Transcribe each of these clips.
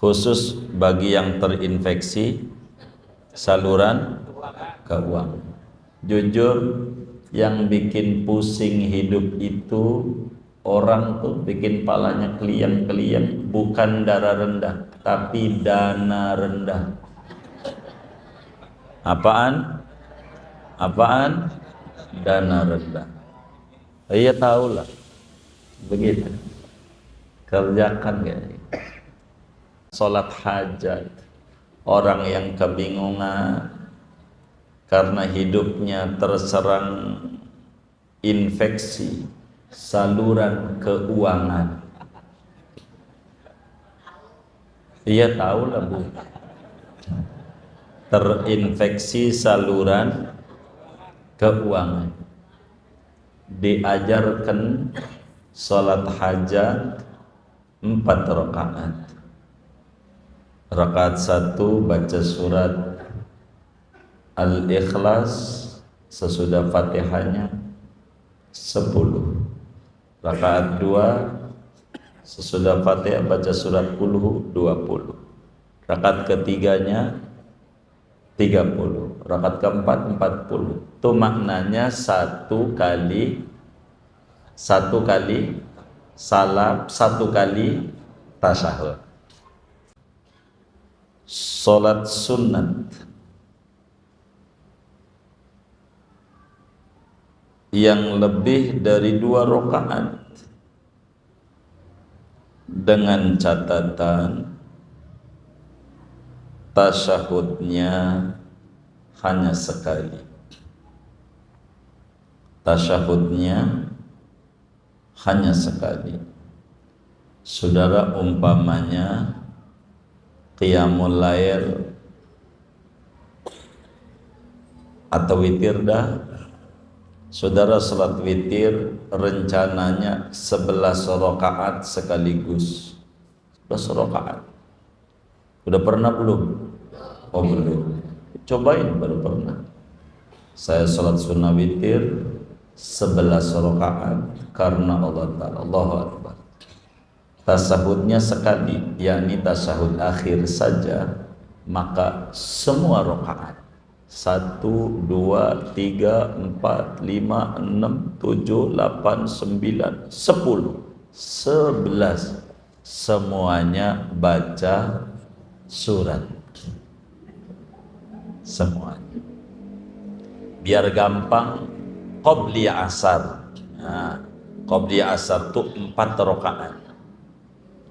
khusus bagi yang terinfeksi saluran keuangan. Jujur, yang bikin pusing hidup itu orang tuh bikin palanya keliang-keliang, bukan darah rendah, tapi dana rendah. Apaan? Apaan? Dana rendah. Iya tahulah, begitu. Kerjakan kayaknya. Sholat hajat, orang yang kebingungan karena hidupnya terserang infeksi saluran keuangan. Iya tahulah Bu, terinfeksi saluran keuangan. Diajarkan sholat hajat 4 rakaat. Rakaat 1 baca surat Al-Ikhlas sesudah Fatihahnya 10. Rakaat 2 sesudah Fatihah baca surat Qul 20. Rakaat ketiganya 30. Rakaat keempat 40. Itu maknanya satu kali salam, 1 kali tasyahud. Salat sunat yang lebih dari 2 rakaat dengan catatan tasyahudnya hanya sekali. Tasyahudnya hanya sekali. Saudara, umpamanya qiyamul lail atau witir dah, saudara salat witir rencananya 11 rakaat sekaligus. 11 rakaat. Udah pernah belum? Oh belum. Cobain, baru pernah. Saya salat sunnah witir 11 rakaat karena Allah Ta'ala. Allahu Akbar. Tasahudnya sekali, yakni tasahud akhir saja, maka semua rakaat 1, 2, 3, 4, 5, 6, 7, 8, 9, 10, 11 semuanya baca surat. Semuanya. Biar gampang, qobliyah asar. Nah, qobliyah asar itu 4 rakaat.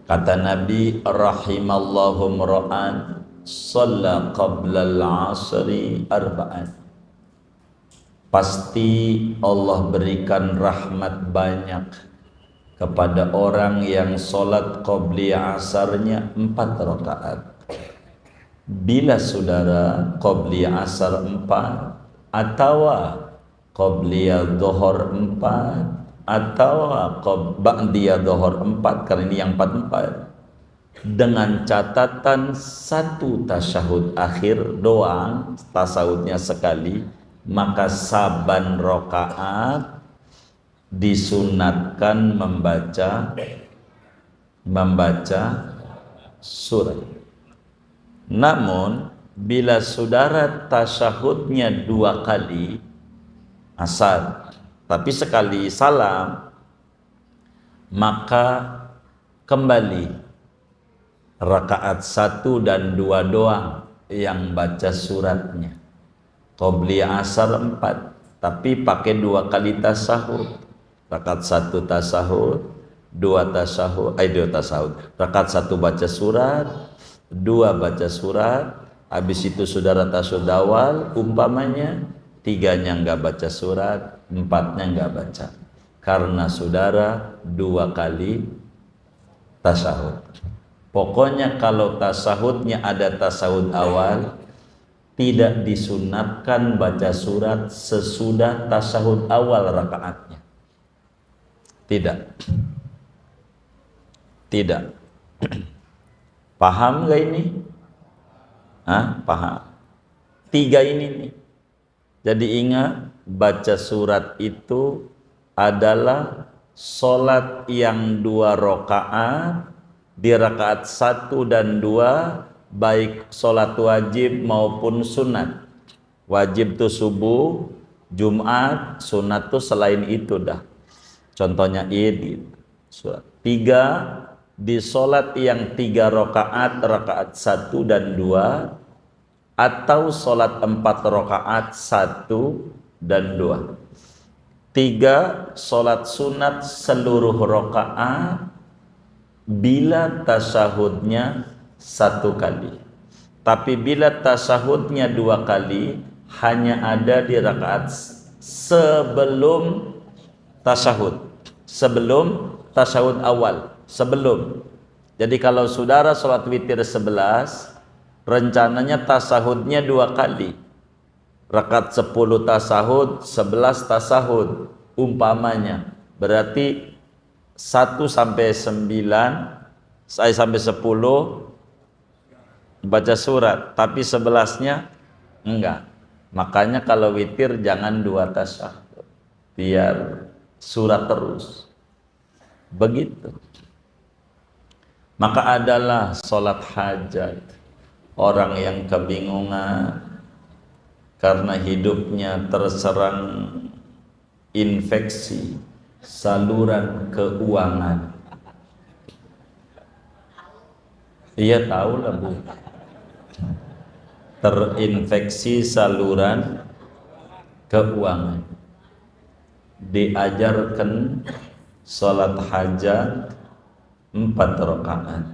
Kata Nabi, rahimallahu mra'an shalla qabla al-'asri arba'an. Pasti Allah berikan rahmat banyak kepada orang yang sholat qobliyah asarnya 4 rakaat. Bila saudara qobliyah asar 4 atau qobliyah dhuhur 4 atau ba'diyah dhuhur 4, karena ini yang 4 dengan catatan 1 tasyahud akhir doang, tasyahudnya sekali, maka saban rakaat disunatkan membaca surat. Namun bila saudara tasyahudnya 2 kali asar, tapi sekali salam, maka kembali rakaat 1 dan 2 doang yang baca suratnya. Qobliyah asar 4, tapi pakai 2 kali tasahud. Rakaat 1 tasahud, 2 tasahud, 2 tasahud. Rakaat 1 baca surat, 2 baca surat. Habis itu saudara tasahud awal, umpamanya 3-nya enggak baca surat, 4-nya enggak baca. Karena saudara 2 kali tasahud. Pokoknya kalau tasahudnya ada tasahud awal, tidak disunatkan baca surat sesudah tasahud awal rakaatnya. Tidak. Tidak. Paham gak ini? Hah? Paham. 3 ini nih. Jadi ingat, baca surat itu adalah sholat yang 2 rakaat di rakaat 1 dan 2, baik sholat wajib maupun sunat. Wajib tuh subuh, Jumat, sunat tuh selain itu dah. Contohnya Id. 3 di sholat yang 3 rakaat, rakaat 1 dan 2, atau sholat 4 rakaat 1 dan 2. 3 sholat sunat seluruh rakaat bila tasyahudnya 1 kali. Tapi bila tasyahudnya 2 kali, hanya ada di rakaat sebelum tasyahud. Sebelum tasyahud awal. Sebelum. Jadi kalau saudara sholat witir 11, rencananya tasyahudnya 2 kali. Rakaat 10 tasyahud, 11 tasyahud umpamanya. Berarti 1 sampai 9, saya sampai 10 baca surat, tapi 11-nya enggak. Makanya kalau witir jangan 2 tasyahud, biar surat terus. Begitu. Maka adalah sholat hajat. Orang yang kebingungan karena hidupnya terserang infeksi saluran keuangan. Iya tahu lah Bu. Terinfeksi saluran keuangan. Diajarkan sholat hajat 4 rakaat.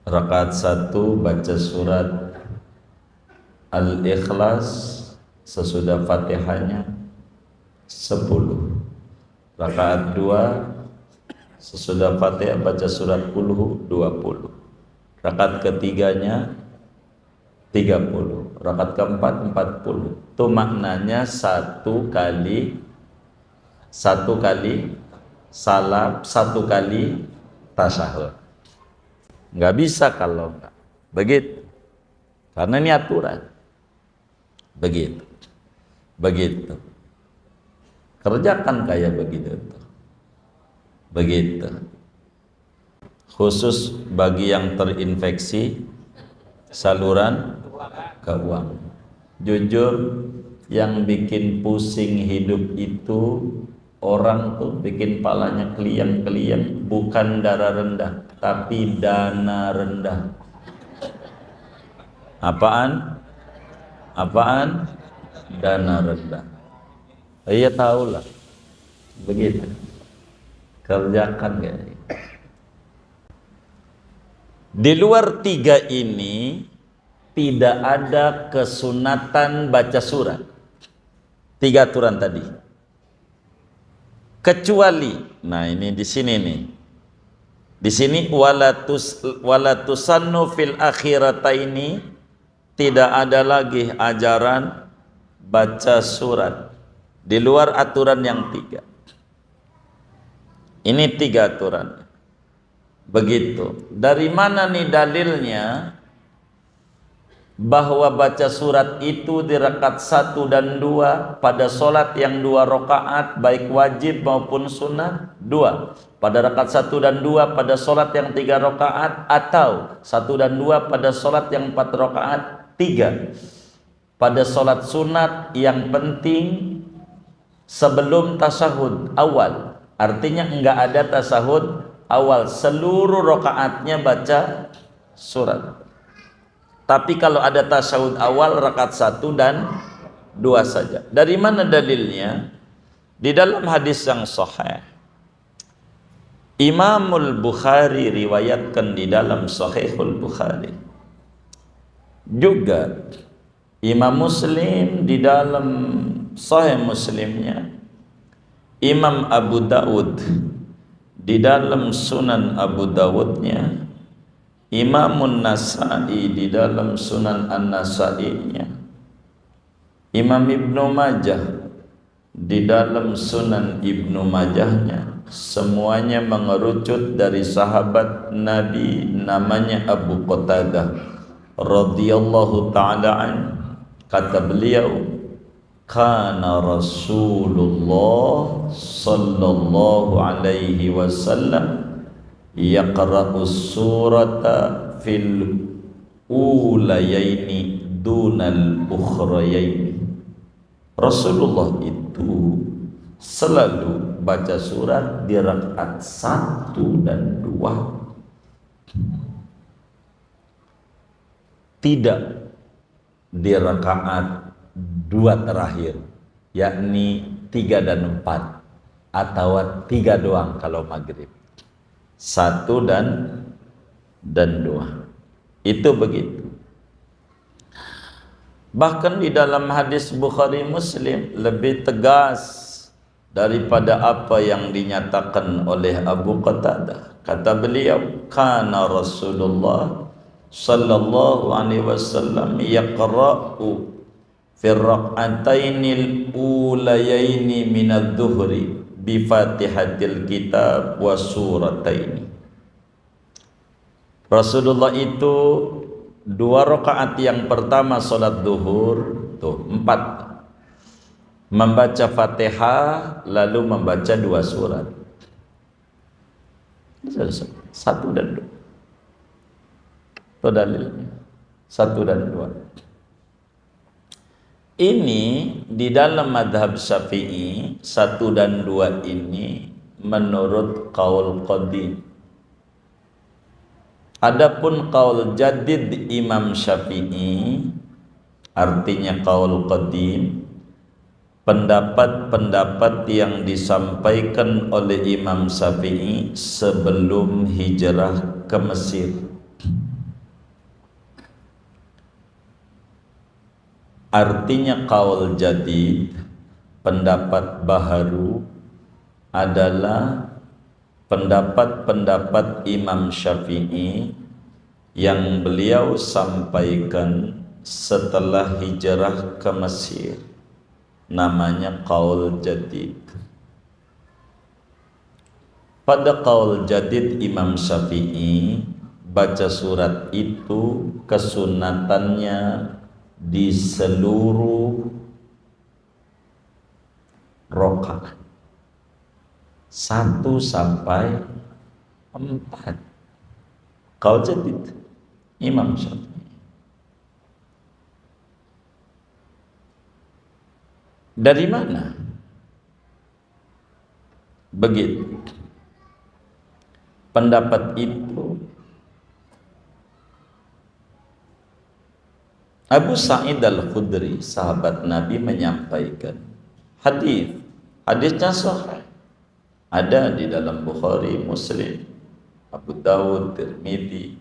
Rakaat 1 baca surat Al-Ikhlas sesudah Fatihahnya 10. Rakaat 2 sesudah Fatihah baca surat Qul 20. Rakaat ketiganya 30. Rakaat keempat 40. Itu maknanya 1 kali salam, 1 kali tasyahud. Nggak bisa kalau enggak. Begitu. Karena ini aturan. Begitu. Kerjakan kayak begitu. Begitu. Khusus bagi yang terinfeksi saluran keuangan. Jujur, yang bikin pusing hidup itu orang tuh bikin palanya keliang-keliang, bukan darah rendah, tapi dana rendah. Apaan? Dana rendah. Iya tahulah. Begitu. Kerjakan guys. Di luar 3 ini tidak ada kesunatan baca surat. 3 aturan tadi. Kecuali, nah ini di sini nih. Di sini walatusannu fil akhirataini, tidak ada lagi ajaran baca surat di luar aturan yang 3. Ini 3 aturan. Begitu. Dari mana nih dalilnya bahwa baca surat itu di rakaat 1 dan 2 pada solat yang 2 rakaat baik wajib maupun sunat? 2 pada rakaat 1 dan 2 pada solat yang 3 rakaat, atau 1 dan 2 pada solat yang 4 rakaat, 3 pada solat sunat yang penting sebelum tasyahud awal. Artinya enggak ada tasyahud awal, seluruh rakaatnya baca surat. Tapi kalau ada tasyahud awal rakaat 1 dan 2 saja. Dari mana dalilnya? Di dalam hadis yang sahih, Imamul Bukhari riwayatkan di dalam Sahihul Bukhari. Juga Imam Muslim di dalam Sahih Muslimnya, Imam Abu Dawud di dalam Sunan Abu Dawudnya, Imamun Nasa'i di dalam Sunan An-Nasa'inya, Imam Ibnu Majah di dalam Sunan Ibnu Majahnya, semuanya mengerucut dari sahabat Nabi namanya Abu Qatadah radhiyallahu ta'ala an. Kata beliau, kana Rasulullah sallallahu alaihi wasallam yaqra'u surata fil ulayaini dunal ukhrayaini. Rasulullah itu selalu baca surat di rakaat 1 dan 2, tidak di rakaat 2 terakhir, yakni 3 dan 4, atau 3 doang kalau maghrib. 1 dan 2 itu begitu. Bahkan di dalam hadis Bukhari Muslim lebih tegas daripada apa yang dinyatakan oleh Abu Qatadah. Kata beliau, kana Rasulullah sallallahu alaihi wasallam yaqra'u fi rak'atainil ulayaini minadh dhuhri bi Fatihatil Kitab wa surataini. Rasulullah itu 2 rakaat yang pertama salat zuhur, 4 membaca Fatihah lalu membaca 2 surat. 1 dan 2. Itu dalilnya. 1 dan 2. Ini di dalam madhab Syafi'i 1 dan 2 ini menurut qaul qadim. Adapun qaul jadid Imam Syafi'i, artinya qaul qadim, pendapat-pendapat yang disampaikan oleh Imam Syafi'i sebelum hijrah ke Mesir. Artinya qaul jadid, pendapat baharu, adalah pendapat-pendapat Imam Syafi'i yang beliau sampaikan setelah hijrah ke Mesir. Namanya qaul jadid. Pada qaul jadid Imam Syafi'i, baca surat itu kesunatannya di seluruh rakaat 1 sampai 4. Qaul jadid Imam Syafi'i. Dari mana? Begitu. Pendapat itu Abu Sa'id Al-Khudri, sahabat Nabi, menyampaikan hadisnya sahih. Ada di dalam Bukhari, Muslim, Abu Dawud, Tirmidzi,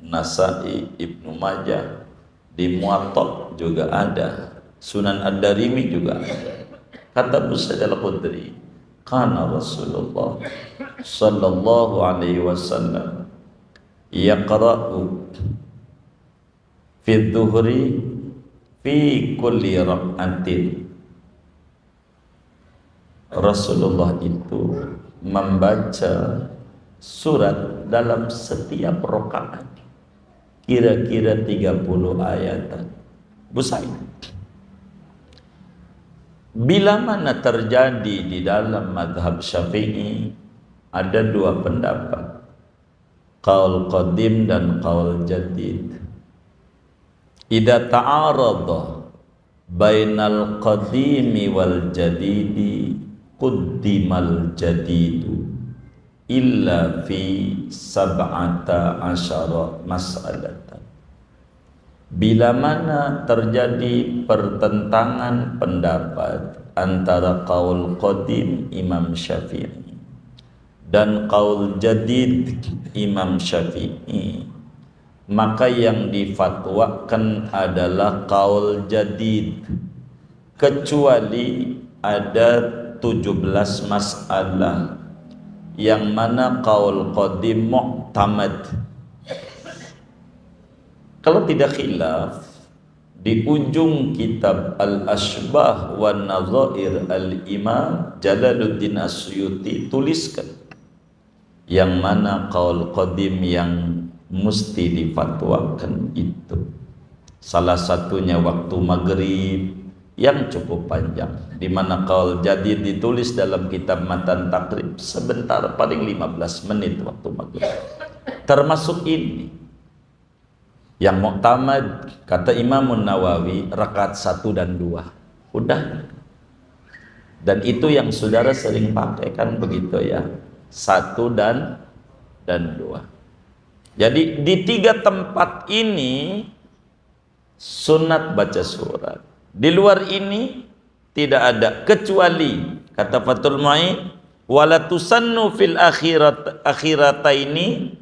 Nasa'i, Ibnu Majah, di Muwatta juga ada, Sunan Ad-Darimi juga ada. Kata Abu Sa'id Al-Khudri, kana Rasulullah sallallahu alaihi wasallam yaqra'u fi dhuhri fi kulli rak'atin. Rasulullah itu membaca surat dalam setiap rakaat kira-kira 30 ayatan. Busain. Bila mana terjadi di dalam madhab Syafi'i ada 2 pendapat, qaul qadim dan qaul jadid. Idza ta'arada bainal qadimi wal jadidi quddimal jadidu illa fi 17 mas'alatan. Bila mana terjadi pertentangan pendapat antara qaul qadim Imam Syafi'i dan qaul jadid Imam Syafi'i, maka yang difatwakan adalah qaul jadid, kecuali ada 17 masalah yang mana qaul qadim mu'tamad. Kalau tidak khilaf, di ujung kitab Al-Ashbah wa Nadhair Al-Imam Jalaluddin As-Suyuti tuliskan yang mana qaul qadim yang mesti difatwakan itu. Salah satunya waktu maghrib, yang cukup panjang, di mana qaul jadid ditulis dalam kitab Matan Takrib sebentar, paling 15 menit waktu maghrib. Termasuk ini yang mu'tamad kata Imam Nawawi rakaat 1 dan 2 udah, dan itu yang saudara sering pakai kan begitu ya, 1 dan 2. Jadi di 3 tempat ini sunat baca surat. Di luar ini tidak ada, kecuali kata Fathul Mu'in wala tusannu fil akhirataini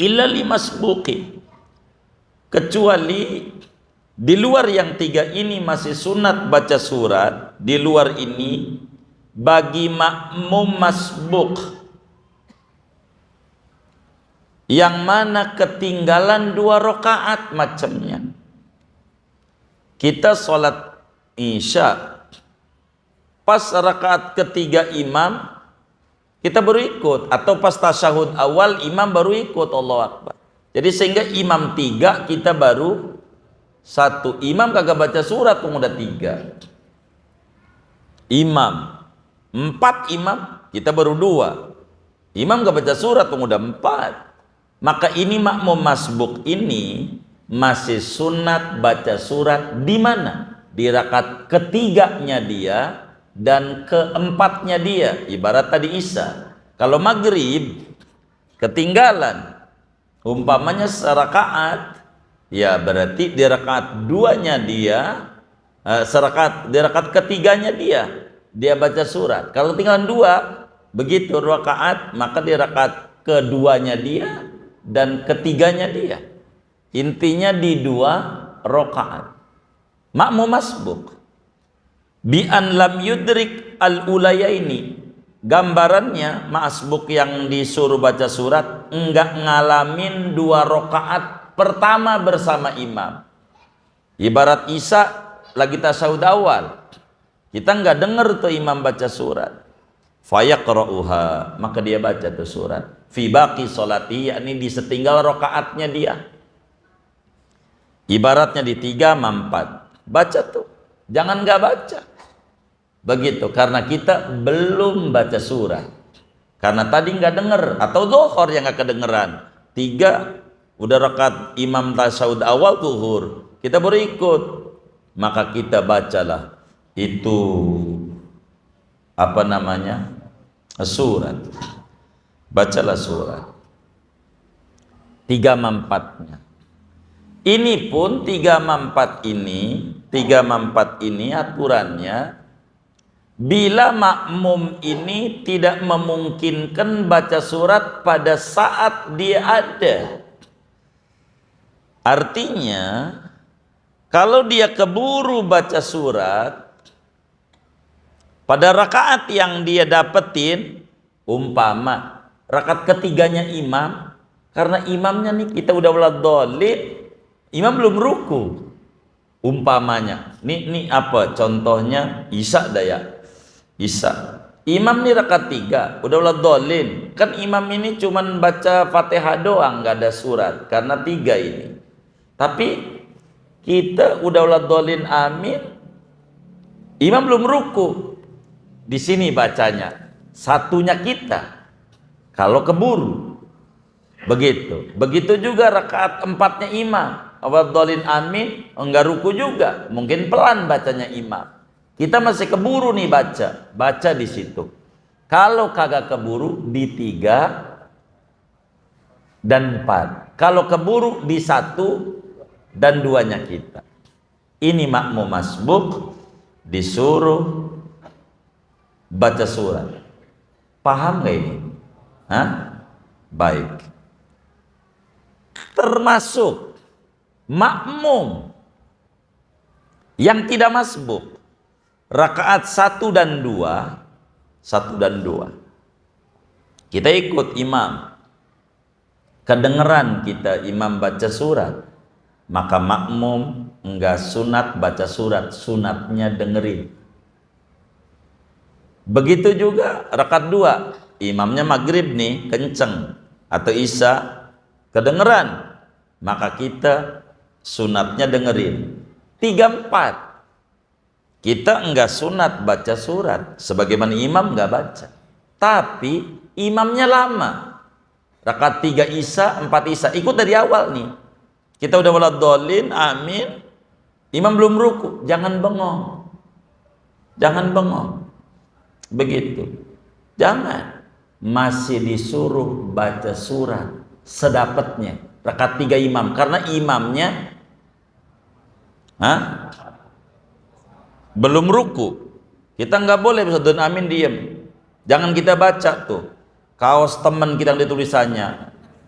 illa limasbuqi, kecuali di luar yang 3 ini masih sunat baca surat. Di luar ini bagi makmum masbuk yang mana ketinggalan 2 rakaat macamnya. Kita sholat isya pas rakaat ketiga imam kita baru ikut, atau pas tasyahud awal imam baru ikut, Allahu Akbar. Jadi sehingga imam 3 kita baru 1. Imam kagak baca surat pun udah 3. Imam 4, imam kita baru 2. Imam gak baca surat pun udah 4. Maka ini makmum masbuk ini masih sunat baca surat di mana? Di rakaat ketiganya dia dan keempatnya dia. Ibarat tadi Isya, kalau maghrib ketinggalan umpamanya serakaat, ya berarti di rakaat 2-nya dia, di rakaat ketiganya dia baca surat. Kalau tinggalan 2 begitu rakaat, maka di rakaat keduanya dia dan ketiganya dia. Intinya di 2 rakaat. Makmum masbuk bi an lam yudrik al ulayaini, gambarannya masbuk yang disuruh baca surat enggak ngalamin 2 rakaat pertama bersama imam. Ibarat Isya lagi tasyahud awal, kita enggak dengar tuh imam baca surat, fayaqra'uha, maka dia baca tuh surat fi baqi sholati, yakni di setinggal rakaatnya dia. Ibaratnya di 3 sama 4 baca tuh, jangan nggak baca begitu, karena kita belum baca surat, karena tadi nggak denger, atau zuhur yang nggak kedengeran. 3 udah rakaat imam tasyahud awal zuhur, kita baru ikut, maka kita bacalah itu apa namanya, surat. Bacalah surat 3 sama 4-nya. Ini pun 3 sama 4 ini aturannya bila makmum ini tidak memungkinkan baca surat pada saat dia ada. Artinya kalau dia keburu baca surat pada rakaat yang dia dapetin, umpama rakaat ketiganya imam, karena imamnya nih kita udah waladhdallin, imam belum ruku, umpamanya nih apa contohnya, Isya daya Isya, imam nih rakaat 3 udah waladhdallin, kan imam ini cuman baca Fatihah doang, nggak ada surat karena 3 ini, tapi kita udah waladhdallin amin, imam belum ruku, di sini bacanya satunya kita kalau keburu begitu juga rakaat 4-nya imam waladhdallin amin, enggak ruku juga, mungkin pelan bacanya imam, kita masih keburu nih baca di situ. Kalau kagak keburu di 3 dan 4, kalau keburu di 1 dan 2-nya kita. Ini makmum masbuk disuruh baca surat. Paham gak ini? Hah? Baik. Termasuk makmum yang tidak masbuk, rakaat 1 dan 2, kita ikut imam, kedengeran kita imam baca surat, maka makmum enggak sunat baca surat, sunatnya dengerin. Begitu juga rakaat 2, imamnya maghrib nih kenceng atau Isya kedengeran, maka kita sunatnya dengerin. 3, 4 Kita enggak sunat baca surat, sebagaimana imam enggak baca. Tapi imamnya lama. Rakaat 3 Isya, 4 Isya, ikut dari awal nih. Kita udah waladhdallin, amin. Imam belum ruku, jangan bengong. Jangan bengong. Begitu. Jangan. Masih disuruh baca surat sedapatnya. Rakaat 3 imam, karena imamnya belum ruku. Kita nggak boleh dan amin diem. Jangan kita baca tuh kaos teman kita yang ditulisannya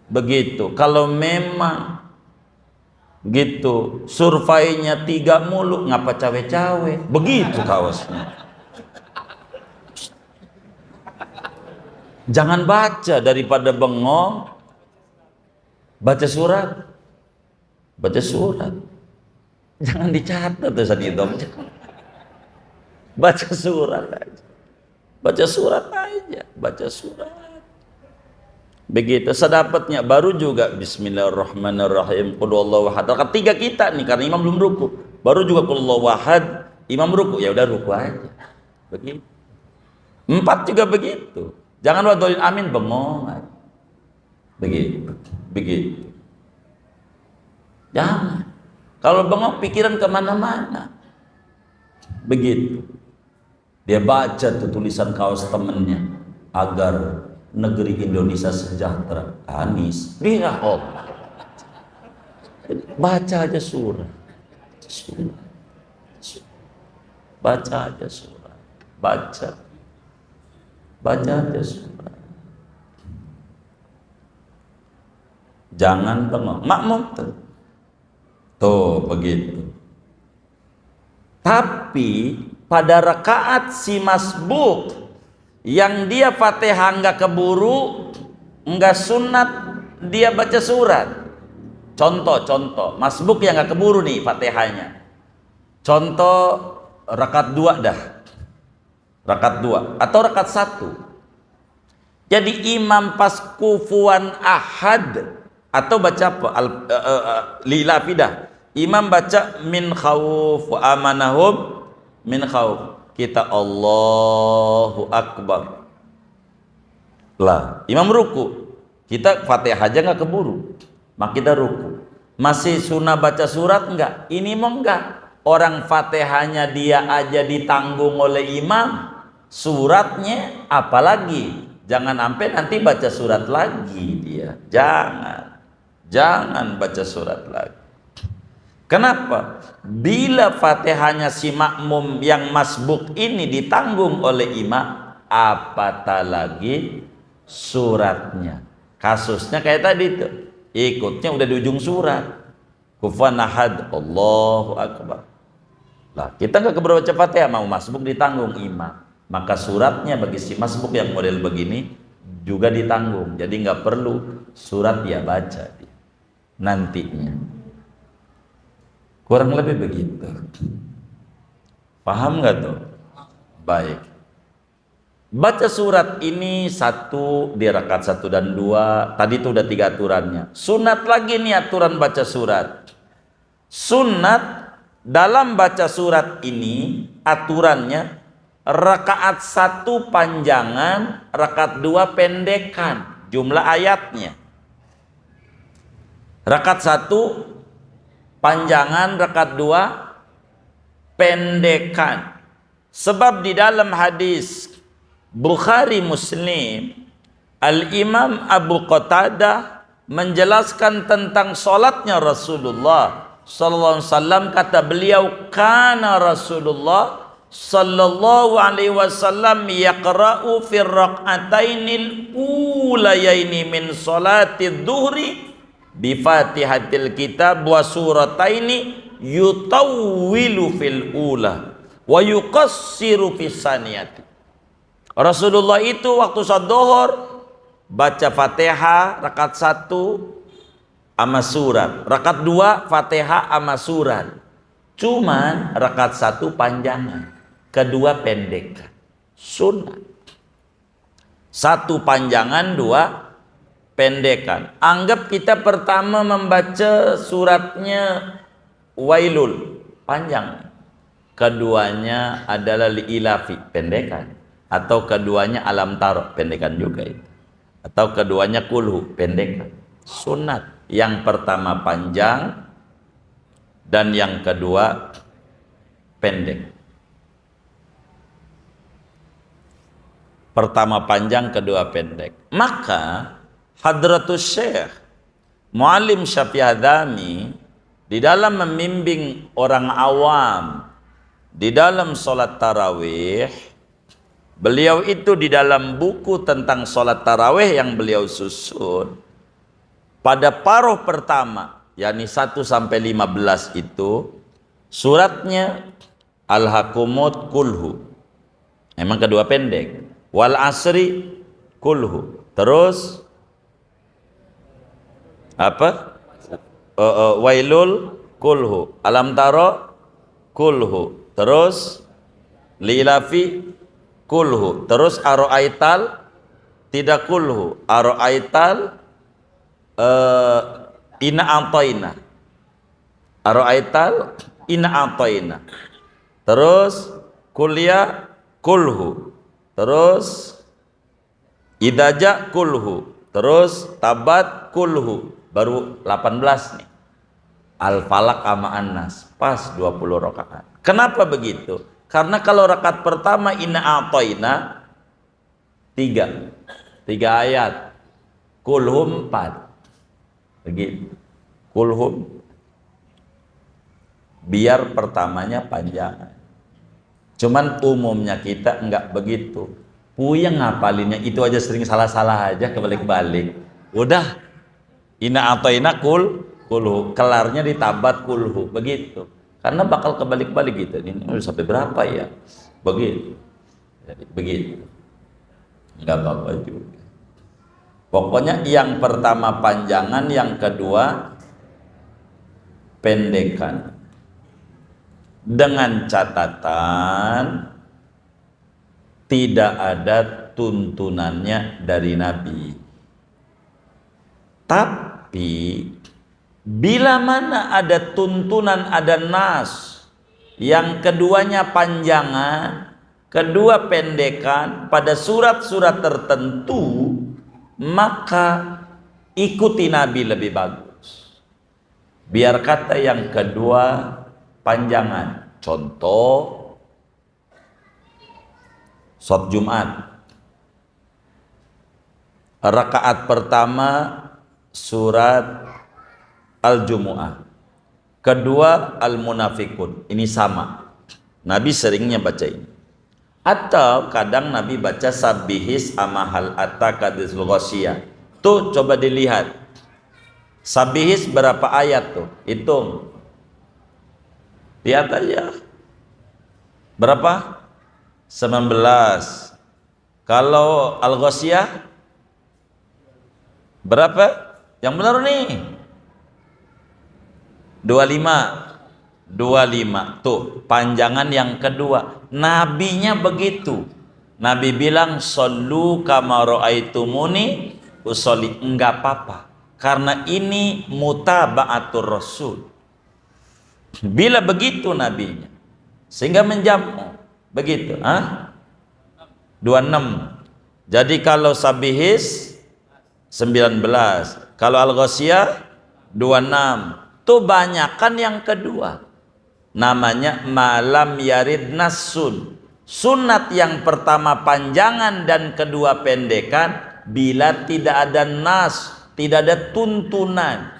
begitu. Kalau memang gitu surveinya 3 mulu, ngapa cawe-cawe begitu kaosnya. Jangan baca, daripada bengong baca surat. Baca surat, jangan dicatat tuh sanidom. Baca surat aja. Baca surat aja, baca surat. Begitu sedapatnya, baru juga bismillahirrahmanirrahim, qul huwallahu ahad. Rakaat 3 kita nih karena imam belum ruku. Baru juga qul huwallahu ahad, imam ruku, ya udah ruku aja. Begitu. 4 juga begitu. Jangan waladhdallin amin bengong aja. Begitu. Begitu. Jangan. Kalau bengong pikiran kemana-mana. Begitu. Dia baca tuh tulisan kaos temennya, agar negeri Indonesia sejahtera. Anies, ya Allah. Baca aja surah. Baca aja surah. Baca aja surah. Jangan bengong. Makmum tuh begitu. Tapi pada rakaat si masbuk yang dia Fatihah enggak keburu, enggak sunat dia baca surat. Contoh masbuk yang enggak keburu nih Fatihahnya. Contoh rakaat 2 dah. Rakaat 2 atau rakaat 1. Jadi imam pas kufuan ahad atau baca apa? Lilafidah. Imam baca min khauf wa amanahum min khauf. Kita Allahu Akbar. Lah, imam ruku. Kita Fatihah aja nggak keburu. Maka kita ruku. Masih sunnah baca surat enggak? Ini mau enggak? Orang Fatihahnya dia aja ditanggung oleh imam. Suratnya apalagi? Jangan sampai nanti baca surat lagi dia. Jangan baca surat lagi. Kenapa? Bila Fatihahnya si makmum yang masbuk ini ditanggung oleh imam, apatah lagi suratnya. Kasusnya kayak tadi itu, ikutnya udah di ujung surat. Kufuwan ahad, Allahu Akbar. Lah, kita nggak keburu baca Fatihah, mau masbuk ditanggung imam. Maka suratnya bagi si masbuk yang model begini juga ditanggung. Jadi nggak perlu surat dia baca nantinya. Kurang lebih begitu. Paham nggak tuh? Baik. Baca surat ini 1 di rakaat 1 dan 2. Tadi itu udah 3 aturannya. Sunat lagi nih aturan baca surat. Sunat dalam baca surat ini aturannya rakaat 1 panjangan, rakaat 2 pendekan jumlah ayatnya. Rakaat 1 panjangan, rakaat 2 pendekan. Sebab di dalam hadis Bukhari Muslim, Al-Imam Abu Qatadah menjelaskan tentang salatnya Rasulullah sallallahu alaihi wasallam. Kata beliau, kana Rasulullah sallallahu alaihi wasallam yaqra'u fi rak'atainil ulayaini min salatid dhuhri bi Fatihatil Kitab wa surataini yutawwilu fil ula wa yuqassiru fis saniyati. Rasulullah itu waktu salat zuhur baca Fatihah rakaat 1 sama surat, rakaat 2 Fatihah sama surat. Cuman rakaat 1 panjangan, kedua pendek. Sunnah. 1 panjangan, 2 pendekan. Anggap kita pertama membaca suratnya Wailul, panjang. keduanya adalah liilafi, pendekan, atau keduanya alam taro, pendekan juga itu, atau keduanya kulhu, pendekan. Sunat yang pertama panjang dan yang kedua pendek. Pertama panjang, kedua pendek. Maka Hadratus Syekh Muallim Syafi'i Hadzami di dalam membimbing orang awam di dalam sholat tarawih, beliau itu di dalam buku tentang sholat tarawih yang beliau susun, pada paruh pertama, yakni 1 sampai 15 itu, suratnya Al-Hakumut kulhu. Emang kedua pendek. Wal asri kulhu. Terus apa? Wailul kulhu. Alam taro kulhu. Terus lilafi kulhu. Terus aro'aital tidak kulhu. Aro'aital ina atoina. Aro'aital ina atoina. Terus kuliah kulhu. Terus idaja kulhu. Terus tabat kulhu. Baru 18 nih. Al-Falaq sama An-Nas. Pas 20 rakaat. Kenapa begitu? Karena kalau rakaat pertama inna a'toina 3 ayat. Kulhum 4. Begitu. Kulhum. Biar pertamanya panjang. Cuman umumnya kita enggak begitu. Puyeng ngapalinnya, itu aja sering salah-salah aja, kebalik-balik. Udah ina atoina kulhu, kelarnya ditabat kulhu, begitu. Karena bakal kebalik-balik gitu. Ini sampai berapa ya? Begitu. Jadi begitu. Enggak apa-apa juga. Pokoknya yang pertama panjangan, yang kedua pendekan. Dengan catatan tidak ada tuntunannya dari Nabi. Tapi bila mana ada tuntunan, ada nas, yang keduanya panjangan, kedua pendekan pada surat-surat tertentu, maka ikuti Nabi lebih bagus. Biar kata yang kedua panjangan. Contoh sholat Jumat, rakaat pertama surat Al-Jumu'ah, kedua Al-Munafikun. Ini sama, Nabi seringnya baca ini. Atau kadang Nabi baca Sabbihis amahal atakadizul ghasyiyah. Tuh coba dilihat Sabbihis berapa ayat tuh, hitung. Lihat aja. Berapa? 19. Kalau Al-Ghasyiyah berapa? Yang benar nih. 25. Tuh, panjangan yang kedua. Nabinya begitu. Nabi bilang shollu kama ra'aitumuni usolli. Enggak apa-apa. Karena ini mutaba'atur Rasul. Bila begitu nabinya, sehingga menjamu begitu, 26. Jadi kalau Sabbihis 19, kalau Al-Ghasyiyah 26. Tuh banyakan yang kedua. Namanya malam yarid nasun. Sunat yang pertama panjangan dan kedua pendekan bila tidak ada nas, tidak ada tuntunan.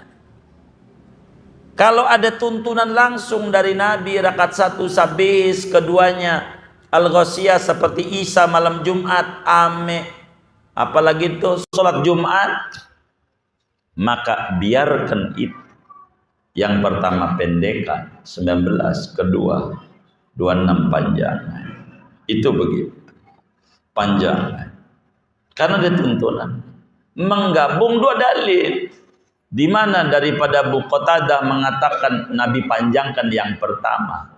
Kalau ada tuntunan langsung dari Nabi, rakaat 1 Sabbihis, keduanya Al-Ghasyiyah seperti Isa malam Jumat, apalagi itu sholat Jumat, maka biarkan itu. Yang pertama pendekan 19, kedua 26 panjangan. Itu begitu. Panjangan. Karena ada tuntunan. Menggabung dua dalil. Di mana daripada Abu Qatadah mengatakan Nabi panjangkan yang pertama,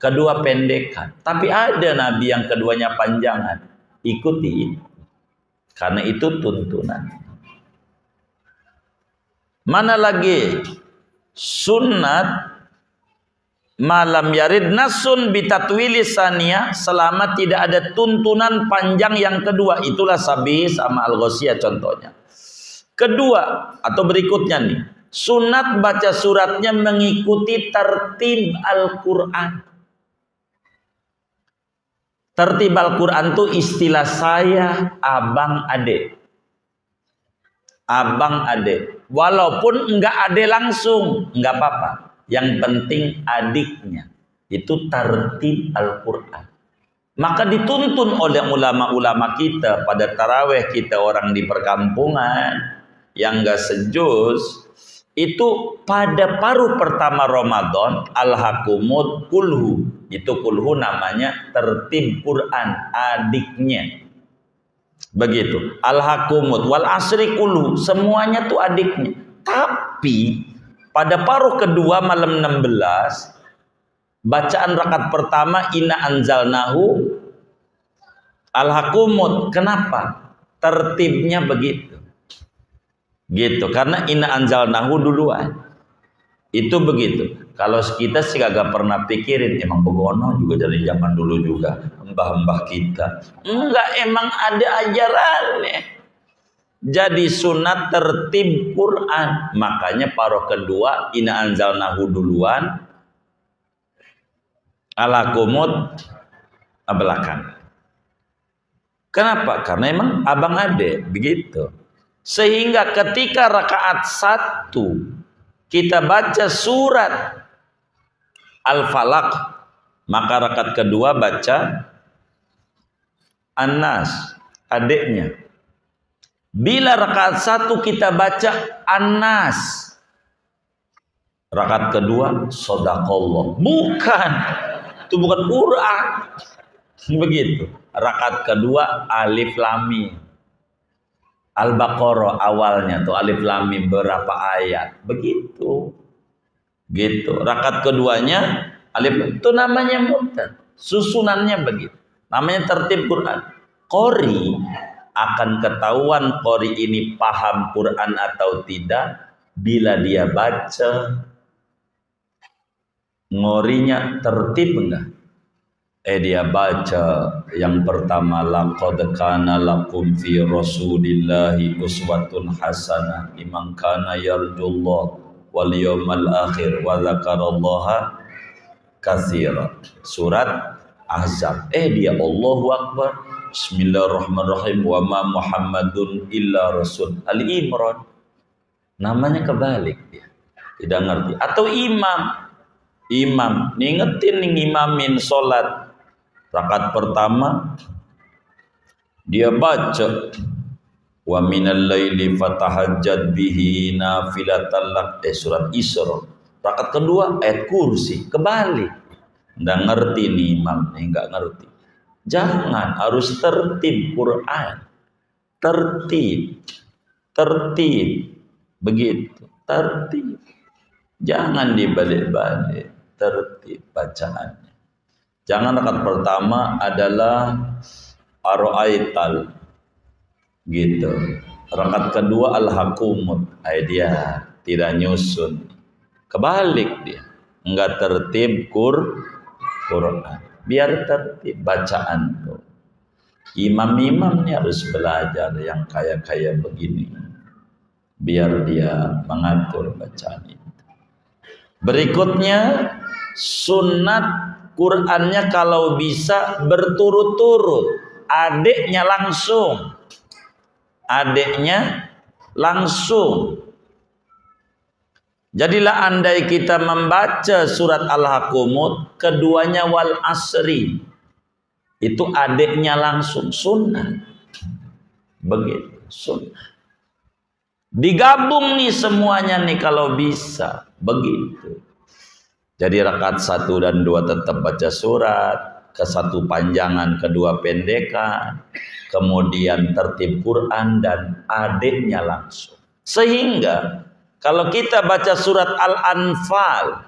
kedua pendekan. Tapi ada Nabi yang keduanya panjangan. Ikuti itu. Karena itu tuntunan. Mana lagi sunat malam yarid nasun bitatwili saniyah, selama tidak ada tuntunan panjang yang kedua. Itulah Sabih sama Al-Ghasyiyah contohnya. Kedua atau berikutnya nih, sunat baca suratnya mengikuti tertib Al-Quran. Tertib Al-Quran itu istilah saya abang ade. Abang ade. Walaupun enggak ade langsung, enggak apa-apa. Yang penting adiknya. Itu tertib Al-Quran. Maka dituntun oleh ulama-ulama kita pada taraweh kita orang di perkampungan yang enggak sejus, itu pada paruh pertama Ramadan al-hakumut kulhu, itu kulhu namanya tertib Quran adiknya, begitu. Al-hakumut wal asri kulhu, semuanya tuh adiknya. Tapi pada paruh kedua malam 16 bacaan rakaat pertama inna anzalnahu al-hakumut. Kenapa? Tertibnya begitu. Gitu, karena inna anzalnahu duluan. Itu begitu. Kalau kita sih kagak pernah pikirin, emang begono juga dari zaman dulu juga mbah-mbah kita. Enggak, emang ada ajarannya. Jadi sunat tertib Quran. Makanya paruh kedua inna anzalnahu duluan, alakumut belakang. Kenapa? Karena emang abang ade begitu. Sehingga ketika rakaat 1 kita baca surat Al-Falaq, maka rakaat kedua baca An-Nas, adiknya. Bila rakaat 1 kita baca An-Nas, rakaat kedua Shadaqallah. Bukan, itu bukan Quran. Begitu. Rakaat kedua Alif Lam Mim. Al-Baqarah awalnya tuh Alif Lam Mim berapa ayat, begitu. Gitu. Rakaat keduanya Alif, itu namanya mutan. Susunannya begitu. Namanya tertib Quran. Qori akan ketahuan qori ini paham Quran atau tidak bila dia baca ngorinya tertib enggak? Dia baca yang pertama laqad kana lakum fi rasulillahi uswatun hasanah liman kana yarjullah wal yawmal akhir wa dzakarallaha katsiran. Surat Ahzab. Dia Allahu Akbar, bismillahirrahmanirrahim, wa ma Muhammadun illa rasul. Ali Imran. Namanya kebalik dia. Tidak ngerti. Atau imam ngingetin ngimamin salat. Rakaat pertama dia baca wa minal laili fatahajjad bihi nafilatan lak, surat Isra. Rakaat kedua ayat kursi, kebalik. Nggak ngerti nih imam, nggak ngerti. Jangan, harus tertib Quran. Tertib begitu, tertib. Jangan dibalik-balik, tertib bacaannya. Jangan rakaat pertama adalah aro'aital gitu. Rakaat kedua al-hakumut, dia tidak nyusun. Kebalik dia. Enggak tertib Quran. Biar tertib bacaan tuh. Imam-imamnya harus belajar yang kaya-kaya begini. Biar dia mengatur bacaan itu. Berikutnya sunat Qurannya kalau bisa berturut-turut, adiknya langsung. Jadilah andai kita membaca surat Al-Hakumut, keduanya wal asri, itu adiknya langsung, sunnah. Begitu, sunnah. Digabung nih semuanya nih kalau bisa, begitu. Jadi rakaat 1 dan 2 tetap baca surat, ke 1 panjangan, kedua pendekan, kemudian tertib Quran dan adiknya langsung. Sehingga kalau kita baca surat Al-Anfal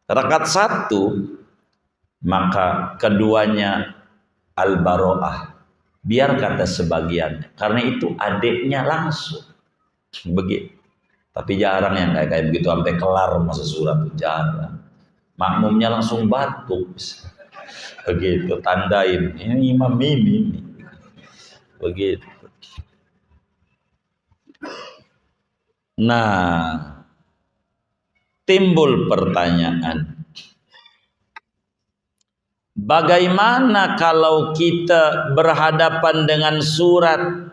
rakaat 1, maka keduanya Al-Baro'ah. Biar kata sebagian, karena itu adiknya langsung. Begitu. Tapi jarang yang kayak begitu sampai kelar masa surat itu, jarang. makmumnya langsung batuk. Begitu, tandain ini imam ini. Begitu. Nah, timbul pertanyaan, bagaimana kalau kita berhadapan dengan surat,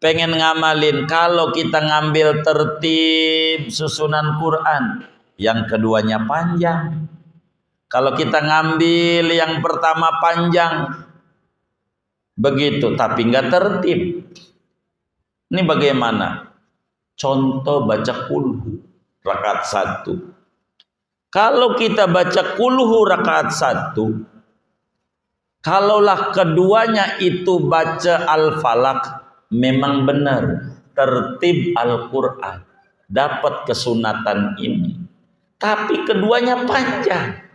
pengen ngamalin, kalau kita ngambil tertib susunan Quran, yang keduanya panjang. Kalau kita ngambil yang pertama panjang, begitu, tapi nggak tertib. Ini bagaimana? Contoh baca kulhu rakaat 1. Kalau kita baca kulhu rakaat 1, kalaulah keduanya itu baca Al-Falaq, memang benar tertib Al-Quran, dapat kesunatan ini. Tapi keduanya panjang.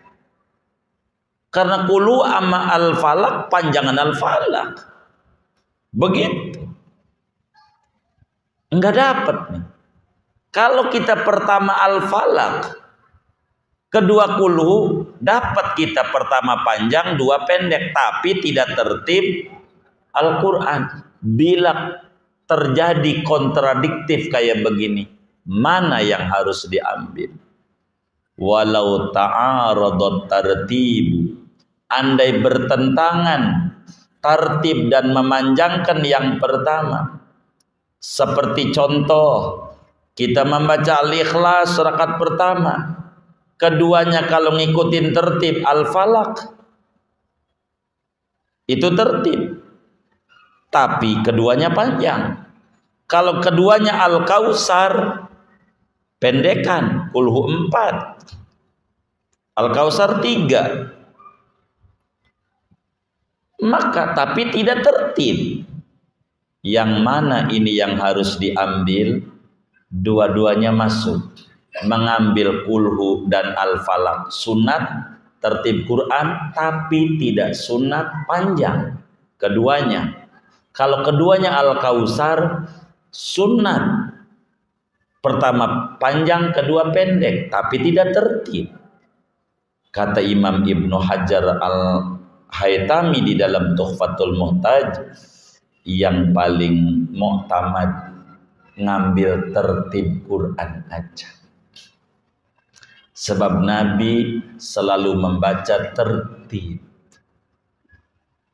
Karena kulhu sama Al-Falaq panjangan Al-Falaq. Begitu. Enggak dapat nih. Kalau kita pertama Al-Falaq, kedua kulhu, dapat kita pertama panjang, dua pendek, tapi tidak tertib Al-Quran. Bila terjadi kontradiktif kayak begini, mana yang harus diambil? Walau ta'aradat tartib, andai bertentangan tartib dan memanjangkan yang pertama, seperti contoh kita membaca Al-Ikhlas rakaat pertama, keduanya kalau ngikutin tertib Al-Falaq itu tertib, tapi keduanya panjang. Kalau keduanya Al-Kautsar pendekan, kulhu 4, Al-Kautsar 3, maka tapi tidak tertib. Yang mana ini yang harus diambil? Dua-duanya masuk. Mengambil kulhu dan Al-Falaq sunat tertib Quran, tapi tidak sunat panjang keduanya. Kalau keduanya Al-Kautsar sunat, pertama panjang, kedua pendek, tapi tidak tertib. Kata Imam Ibnu Hajar Al-Haytami di dalam Tuhfatul Muhtaj, yang paling mu'tamad ngambil tertib Quran aja. Sebab Nabi selalu membaca tertib.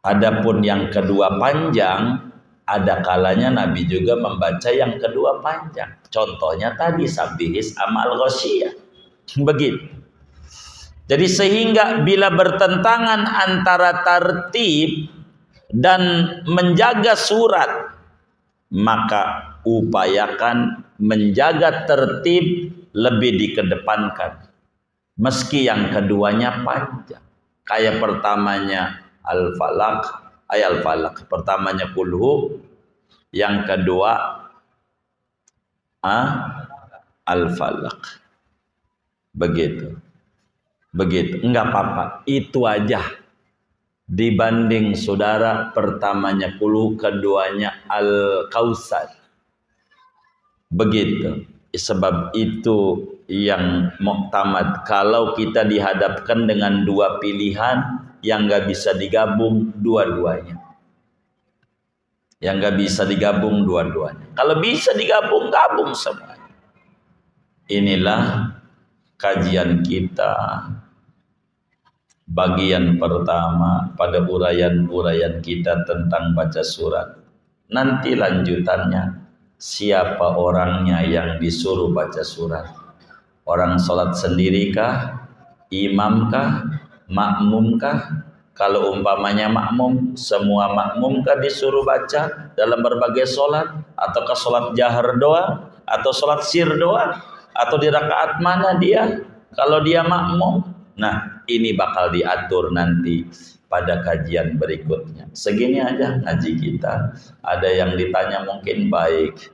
Adapun yang kedua panjang, ada kalanya Nabi juga membaca yang kedua panjang. Contohnya tadi Sabbihis amal Ghasyiyah. Begitu. Jadi sehingga bila bertentangan antara tertib dan menjaga surat, maka upayakan menjaga tertib lebih dikedepankan, meski yang keduanya panjang. Kayak pertamanya Al-Falaq, pertamanya kulhu, yang kedua Al-Falaq. Begitu. Enggak apa-apa, itu aja. Dibanding saudara pertamanya kulhu, keduanya Al-Kautsar. Begitu. Sebab itu yang muqtamad. Kalau kita dihadapkan dengan dua pilihan yang nggak bisa digabung dua-duanya. Yang nggak bisa digabung dua-duanya. Kalau bisa digabung, gabung semuanya. Inilah kajian kita bagian pertama pada uraian-uraian kita tentang baca surat. Nanti lanjutannya, siapa orangnya yang disuruh baca surat? Orang sholat sendiri-kah? Imam-kah? Makmum-kah? Kalau umpamanya makmum, semua makmum-kah disuruh baca dalam berbagai sholat? Ataukah sholat jahar doa? Atau sholat sir doa? Atau di rakaat mana dia? Kalau dia makmum? Nah, ini bakal diatur nanti pada kajian berikutnya. Segini aja ngaji kita. Ada yang ditanya mungkin baik.